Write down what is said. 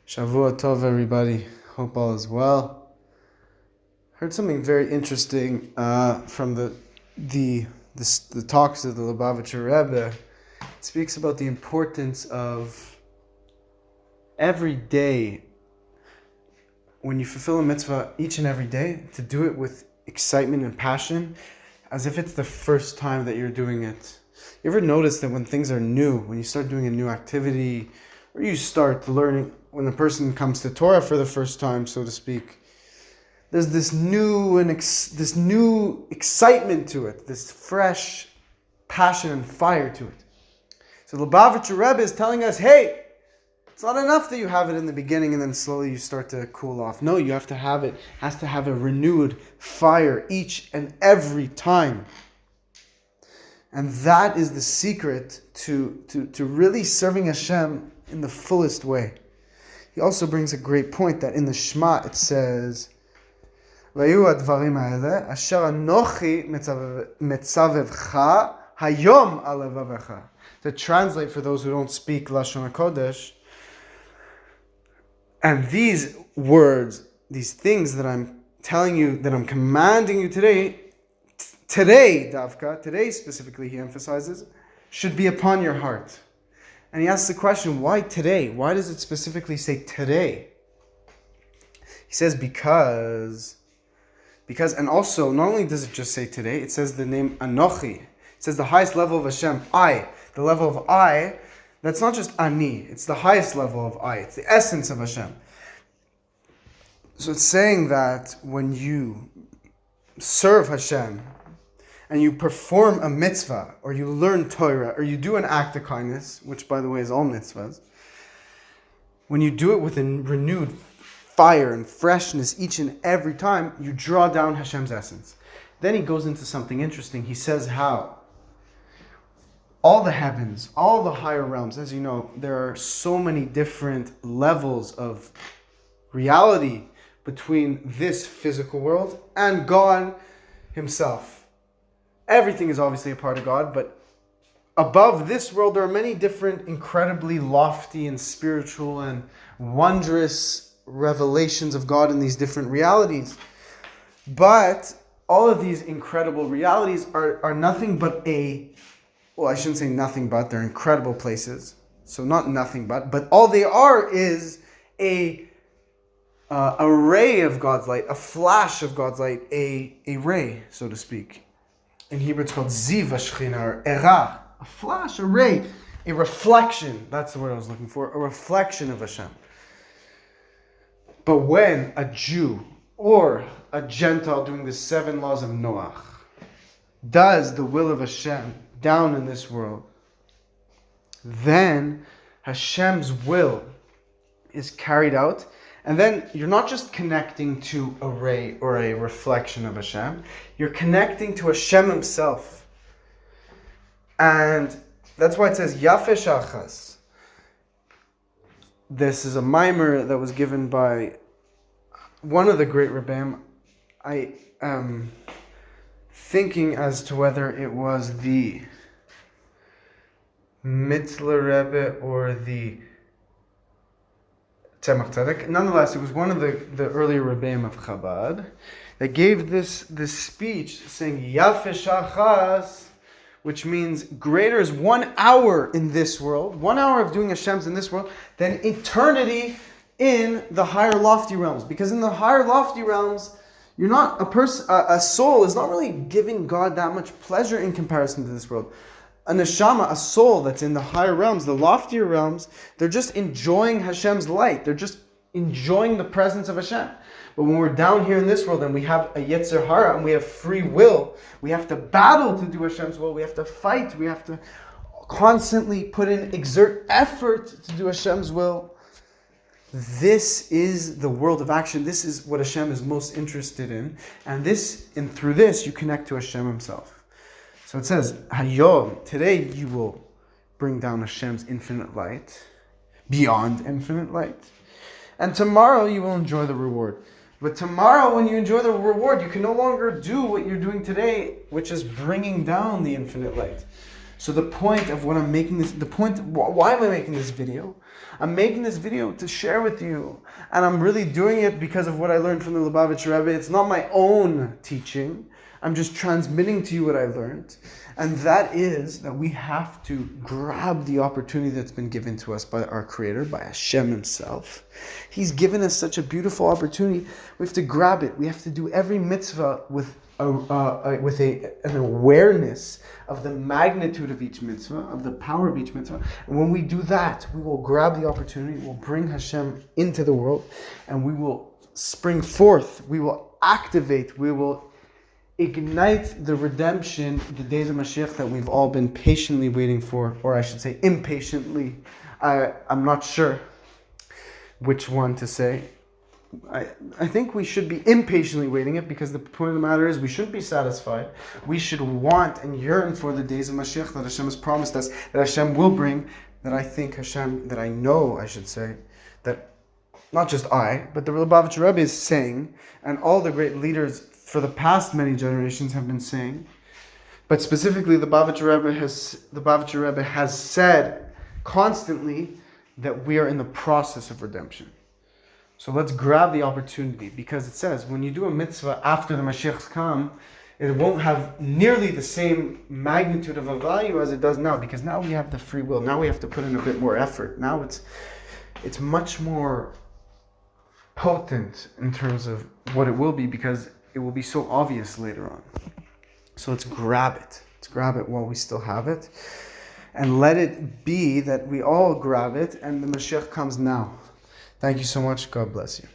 Shavua Tov, everybody. Hope all is well. Heard something very interesting from the talks of the Lubavitcher Rebbe. It speaks about the importance of every day, when you fulfill a mitzvah each and every day, to do it with excitement and passion, as if it's the first time that you're doing it. You ever notice that when things are new, when you start doing a new activity, or you start learning, when a person comes to Torah for the first time, so to speak, there's this new excitement to it, this fresh passion and fire to it. So the Lubavitcher Rebbe is telling us, hey, it's not enough that you have it in the beginning and then slowly you start to cool off. No, you have to have it, has to have a renewed fire each and every time. And that is the secret to really serving Hashem in the fullest way. He also brings a great point that in the Shema it says, "Vayu advarim ha'eleh asher anochi metzavevcha hayom al levavecha." To translate for those who don't speak Lashon HaKodesh, and these words, these things that I'm telling you, that I'm commanding you today, today specifically, he emphasizes, should be upon your heart. And he asks the question, why today? Why does it specifically say today? He says because, and also, not only does it just say today, it says the name Anochi. It says the highest level of Hashem, I. The level of I, that's not just Ani, it's the highest level of I. It's the essence of Hashem. So it's saying that when you serve Hashem, and you perform a mitzvah, or you learn Torah, or you do an act of kindness, which by the way is all mitzvahs, when you do it with a renewed fire and freshness each and every time, you draw down Hashem's essence. Then he goes into something interesting. He says how all the heavens, all the higher realms, as you know, there are so many different levels of reality between this physical world and God himself. Everything is obviously a part of God, but above this world there are many different incredibly lofty and spiritual and wondrous revelations of God in these different realities. But all of these incredible realities are nothing but I shouldn't say nothing but, they're incredible places. So not nothing but all they are is a ray of God's light, a flash of God's light, a ray, so to speak. In Hebrew, it's called ziv hashchina, or era, a flash, a ray, a reflection. That's the word I was looking for, a reflection of Hashem. But when a Jew or a Gentile doing the 7 laws of Noach does the will of Hashem down in this world, then Hashem's will is carried out. And then you're not just connecting to a ray or a reflection of Hashem, you're connecting to Hashem himself. And that's why it says Yafeh Shachas. This is a mimer that was given by one of the great Rebbeim. I am thinking as to whether it was the Mitzler Rebbe or the Tzemach Tzedek. Nonetheless, it was one of the earlier Rebbeim of Chabad that gave this speech saying Yafeh Shachas, which means greater is 1 hour in this world, 1 hour of doing Hashem's in this world, than eternity in the higher lofty realms. Because in the higher lofty realms, you're not a soul is not really giving God that much pleasure in comparison to this world. A neshama, a soul that's in the higher realms, the loftier realms, they're just enjoying Hashem's light. They're just enjoying the presence of Hashem. But when we're down here in this world and we have a Yetzer Hara and we have free will, we have to battle to do Hashem's will. We have to fight. We have to constantly exert effort to do Hashem's will. This is the world of action. This is what Hashem is most interested in. And through this, you connect to Hashem himself. So it says, Hayom, today you will bring down Hashem's infinite light, beyond infinite light. And tomorrow you will enjoy the reward. But tomorrow when you enjoy the reward, you can no longer do what you're doing today, which is bringing down the infinite light. So the point of what I'm making why am I making this video? I'm making this video to share with you. And I'm really doing it because of what I learned from the Lubavitcher Rebbe. It's not my own teaching. I'm just transmitting to you what I learned. And that is that we have to grab the opportunity that's been given to us by our Creator, by Hashem Himself. He's given us such a beautiful opportunity. We have to grab it. We have to do every mitzvah with an awareness of the magnitude of each mitzvah, of the power of each mitzvah. And when we do that, we will grab the opportunity, we'll bring Hashem into the world, and we will spring forth, we will activate, we will ignite the redemption, the days of Mashiach that we've all been patiently waiting for, or I should say impatiently. I'm not sure which one to say. I think we should be impatiently waiting it, because the point of the matter is we shouldn't be satisfied. We should want and yearn for the days of Mashiach that Hashem has promised us, that Hashem will bring, that I know, I should say, that not just I, but the Lubavitcher Rebbe is saying, and all the great leaders for the past many generations have been saying, but specifically the Lubavitcher Rebbe has said constantly that we are in the process of redemption. So let's grab the opportunity, because it says when you do a mitzvah after the Mashiach's come, it won't have nearly the same magnitude of a value as it does now, because now we have the free will. Now we have to put in a bit more effort. Now it's much more potent in terms of what it will be, because it will be so obvious later on. So let's grab it. Let's grab it while we still have it. And let it be that we all grab it and the Mashiach comes now. Thank you so much. God bless you.